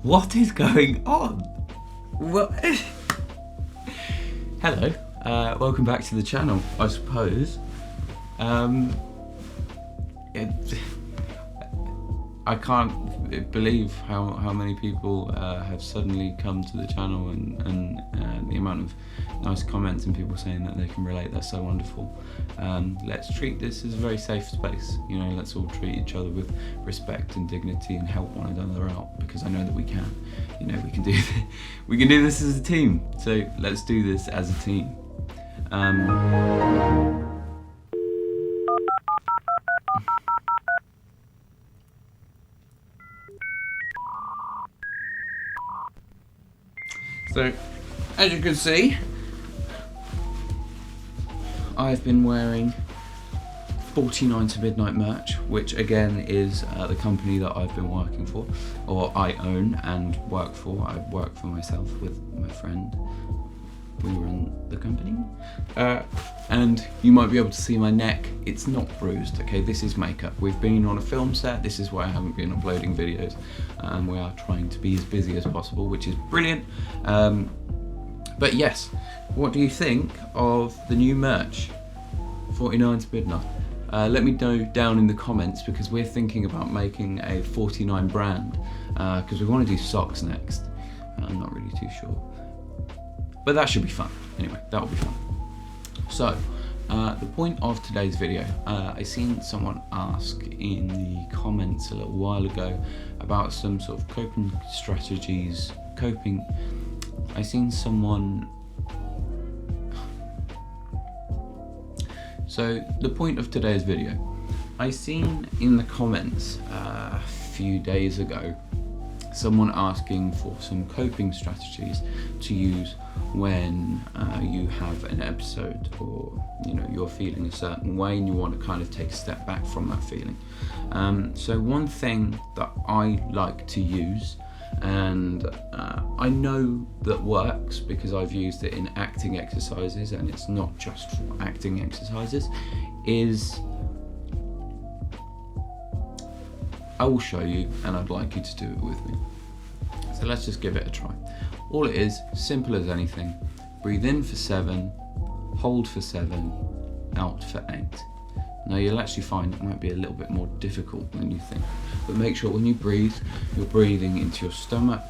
What is going on? What? Hello, welcome back to the channel, I suppose. I can't believe how many people have suddenly come to the channel and the amount of nice comments and people saying that they can relate. That's so wonderful. Let's treat this as a very safe space. You know, let's all treat each other with respect and dignity and help one another out, because I know that we can. You know, we can do this as a team. So let's do this as a team. So, as you can see, I've been wearing 49 to Midnight merch, which again is the company that I've been working for, or I own and work for. I work for myself with my friend. We run the company. And you might be able to see my neck. It's not bruised, okay? This is makeup. We've been on a film set. This is why I haven't been uploading videos. We are trying to be as busy as possible, which is brilliant. But yes, what do you think of the new merch, 49 to Midnight? Let me know down in the comments, because we're thinking about making a 49 brand, because we want to do socks next. I'm not really too sure. But that should be fun. Anyway, that will be fun. So, the point of today's video, I seen someone ask in the comments a little while ago about some sort of coping strategies, I seen someone... So, the point of today's video, I seen in the comments a few days ago, someone asking for some coping strategies to use when you have an episode, or you know, you're feeling a certain way and you want to kind of take a step back from that feeling. So one thing that I like to use, and I know that works because I've used it in acting exercises, and it's not just for acting exercises, is I will show you, and I'd like you to do it with me. So let's just give it a try. All it is, simple as anything. Breathe in for 7, hold for 7, out for 8. Now you'll actually find it might be a little bit more difficult than you think. But make sure when you breathe, you're breathing into your stomach.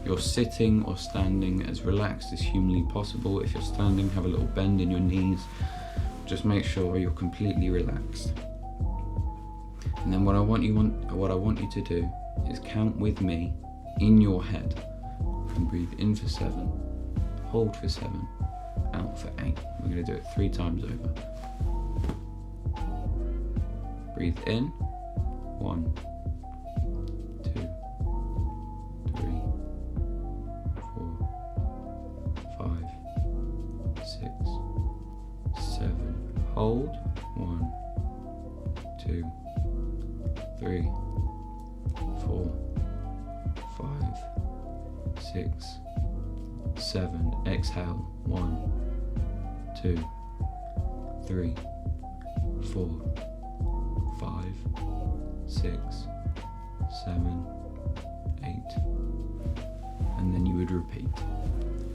You're sitting or standing as relaxed as humanly possible. If you're standing, have a little bend in your knees. Just make sure you're completely relaxed. And then what I want you to do is count with me in your head, and breathe in for 7, hold for 7, out for 8. We're going to do it 3 times over. Breathe in, 1, 2, 3, 4, 5, 6, 7. Hold, 1, 2, 3, 4, 5, 6, 7. Exhale. 1, 2, 3, 4, 5, 6, 7, 8. And then you would repeat.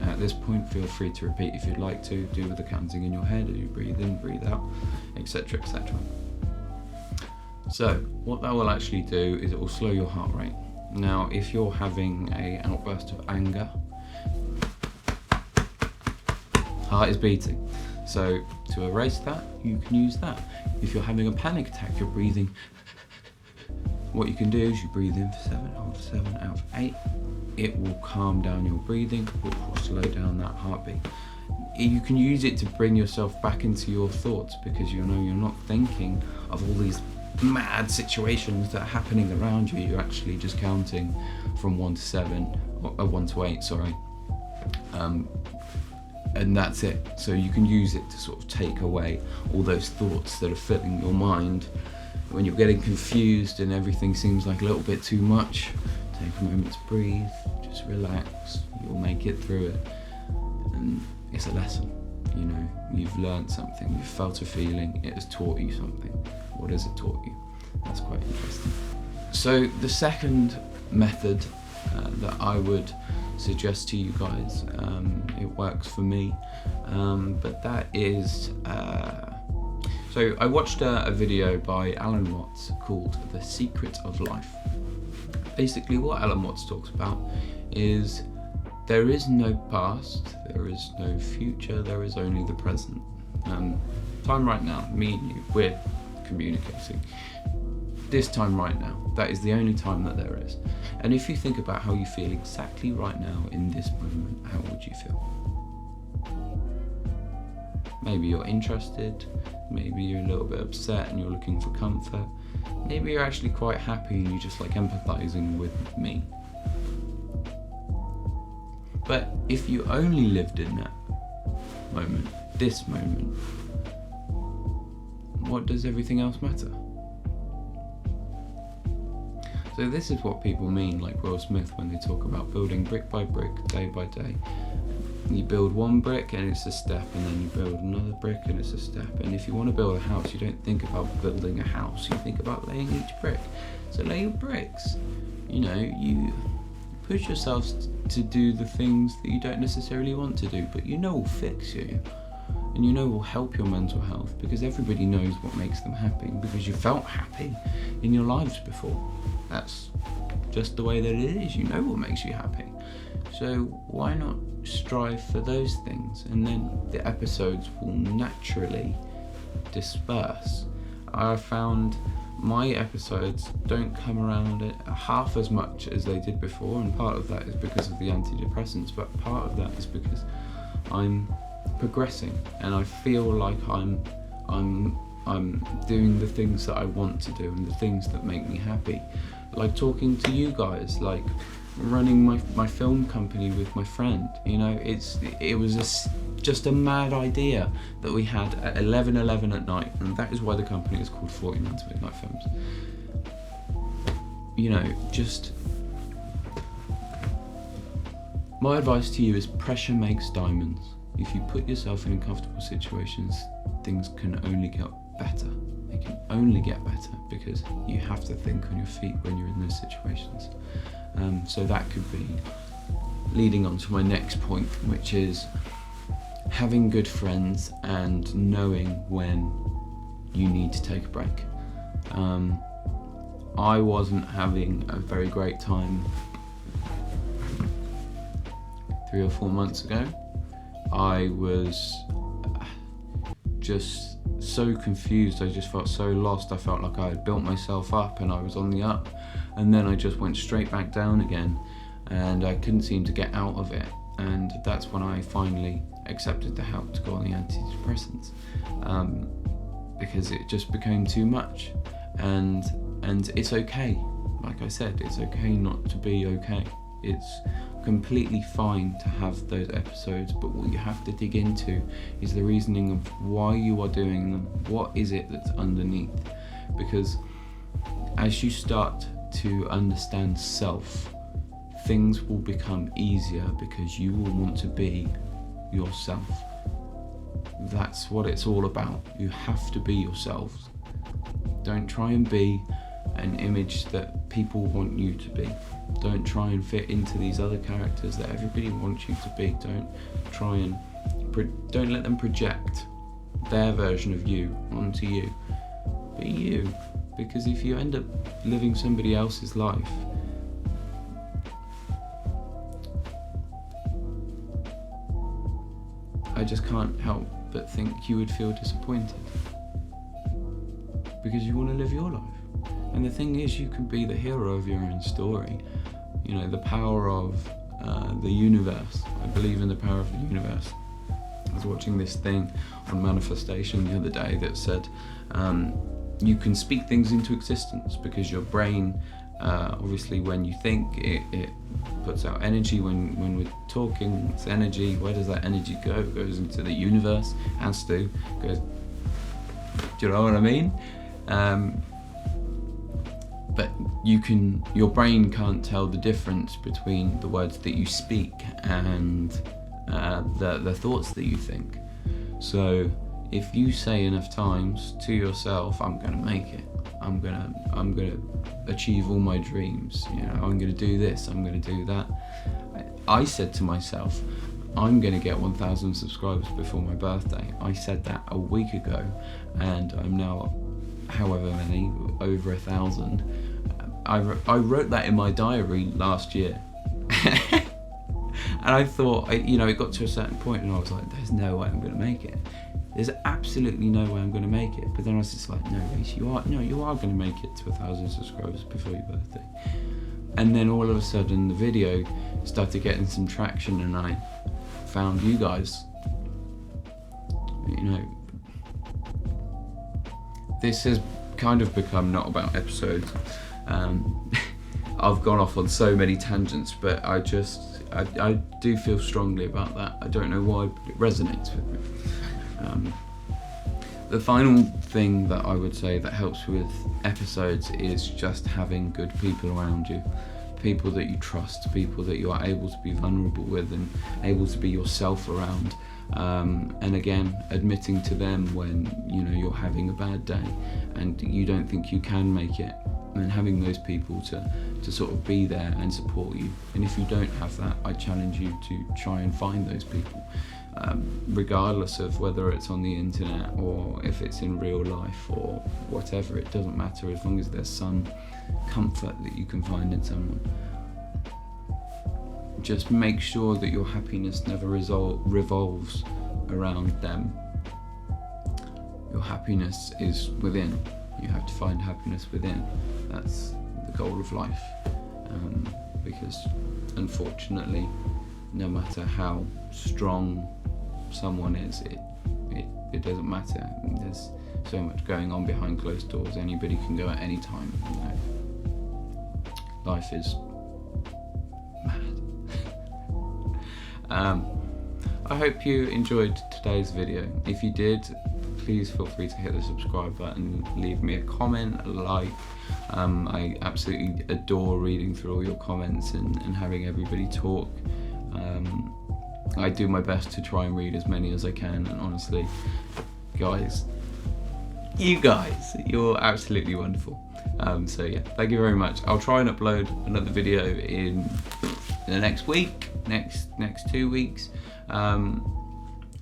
At this point, feel free to repeat if you'd like to. Do with the counting in your head as you breathe in, breathe out, etc., etc. So what that will actually do is it will slow your heart rate. Now, if you're having an outburst of anger, heart is beating. So to erase that, you can use that. If you're having a panic attack, you're breathing. What you can do is you breathe in for 7, hold for 7, out for 8. It will calm down your breathing, which will slow down that heartbeat. You can use it to bring yourself back into your thoughts, because you know you're not thinking of all these mad situations that are happening around you. You're actually just counting from 1 to 7, or 1 to 8, sorry. And that's it. So you can use it to sort of take away all those thoughts that are filling your mind. When you're getting confused and everything seems like a little bit too much, take a moment to breathe, just relax, you'll make it through it. And it's a lesson, you know, you've learned something, you've felt a feeling, it has taught you something. What has it taught you? That's quite interesting. So the second method that I would suggest to you guys. It works for me, but that is so I watched a video by Alan Watts called The Secret of Life. Basically what Alan Watts talks about is there is no past, there is no future, there is only the present. Time right now, me and you, we're communicating. This time right now, that is the only time that there is. And if you think about how you feel exactly right now in this moment, how would you feel? Maybe you're interested, maybe you're a little bit upset and you're looking for comfort. Maybe you're actually quite happy and you just like empathizing with me. But if you only lived in that moment, this moment, what does everything else matter? So this is what people mean, like Will Smith, when they talk about building brick by brick, day by day. You build one brick and it's a step, and then you build another brick and it's a step. And if you want to build a house, you don't think about building a house, you think about laying each brick. So lay your bricks. You know, you push yourselves to do the things that you don't necessarily want to do, but you know will fix you. And you know will help your mental health, because everybody knows what makes them happy, because you felt happy in your lives before. That's just the way that it is. You know what makes you happy. So why not strive for those things, and then the episodes will naturally disperse. I found my episodes don't come around half as much as they did before, and part of that is because of the antidepressants, but part of that is because I'm progressing and I feel like I'm doing the things that I want to do and the things that make me happy, like talking to you guys, like running my film company with my friend. You know, it was just a mad idea that we had at 11:11 at night, and that is why the company is called 49 to Midnight Films. You know, just my advice to you is pressure makes diamonds. If you put yourself in uncomfortable situations, things can only get better. They can only get better because you have to think on your feet when you're in those situations. So that could be leading on to my next point, which is having good friends and knowing when you need to take a break. I wasn't having a very great time 3 or 4 months ago. I was just so confused, I just felt so lost. I felt like I had built myself up and I was on the up, and then I just went straight back down again, and I couldn't seem to get out of it. And that's when I finally accepted the help to go on the antidepressants, because it just became too much. And it's okay, like I said, it's okay not to be okay. It's completely fine to have those episodes, but what you have to dig into is the reasoning of why you are doing them. What is it that's underneath? Because as you start to understand self, things will become easier because you will want to be yourself. That's what it's all about. You have to be yourselves. Don't try and be an image that people want you to be. Don't try and fit into these other characters that everybody wants you to be. Don't try and don't let them project their version of you onto you. Be you, because if you end up living somebody else's life, I just can't help but think you would feel disappointed, because you want to live your life. And the thing is, you can be the hero of your own story. You know, the power of the universe. I believe in the power of the universe. I was watching this thing on manifestation the other day that said you can speak things into existence, because your brain, obviously when you think, it puts out energy. When we're talking, it's energy. Where does that energy go? It goes into the universe. Has to. Goes, do you know what I mean? But your brain can't tell the difference between the words that you speak and the thoughts that you think. So if you say enough times to yourself, I'm gonna make it, I'm gonna achieve all my dreams, you know, I'm gonna do this, I'm gonna do that. I said to myself, I'm gonna get 1,000 subscribers before my birthday. I said that a week ago, and I'm now however many, over 1,000. I wrote that in my diary last year. And I thought, you know, it got to a certain point and I was like, there's no way I'm gonna make it. There's absolutely no way I'm gonna make it. But then I was just like, no, Reece, you are gonna make it to 1,000 subscribers before your birthday. And then all of a sudden the video started getting some traction and I found you guys. You know, this has kind of become not about episodes. I've gone off on so many tangents, but I do feel strongly about that. I don't know why, but it resonates with me. The final thing that I would say that helps with episodes is just having good people around you. People that you trust, people that you are able to be vulnerable with and able to be yourself around. And again, admitting to them when, you know, you're having a bad day and you don't think you can make it, and having those people to sort of be there and support you. And if you don't have that, I challenge you to try and find those people, regardless of whether it's on the internet or if it's in real life or whatever. It doesn't matter, as long as there's some comfort that you can find in someone. Just make sure that your happiness never revolves around them. Your happiness is within. You have to find happiness within. That's the goal of life. Because unfortunately, no matter how strong someone is, it doesn't matter. There's so much going on behind closed doors. Anybody can go at any time. You know. Life is mad. I hope you enjoyed today's video. If you did, please feel free to hit the subscribe button, leave me a comment, a like. I absolutely adore reading through all your comments and having everybody talk. I do my best to try and read as many as I can, and honestly, guys, you're absolutely wonderful. So yeah, thank you very much. I'll try and upload another video in the next week, next 2 weeks.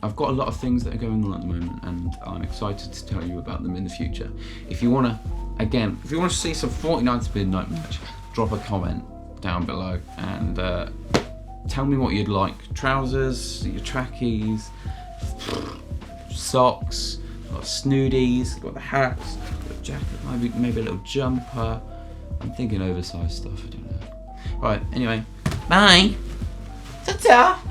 I've got a lot of things that are going on at the moment, and I'm excited to tell you about them in the future. If you want to see some 49 to Midnight merch, drop a comment down below and tell me what you'd like. Trousers, your trackies, socks, got snoodies, got the hats, got a jacket, maybe a little jumper. I'm thinking oversized stuff, I don't know. Right, anyway, bye. Ta-ta.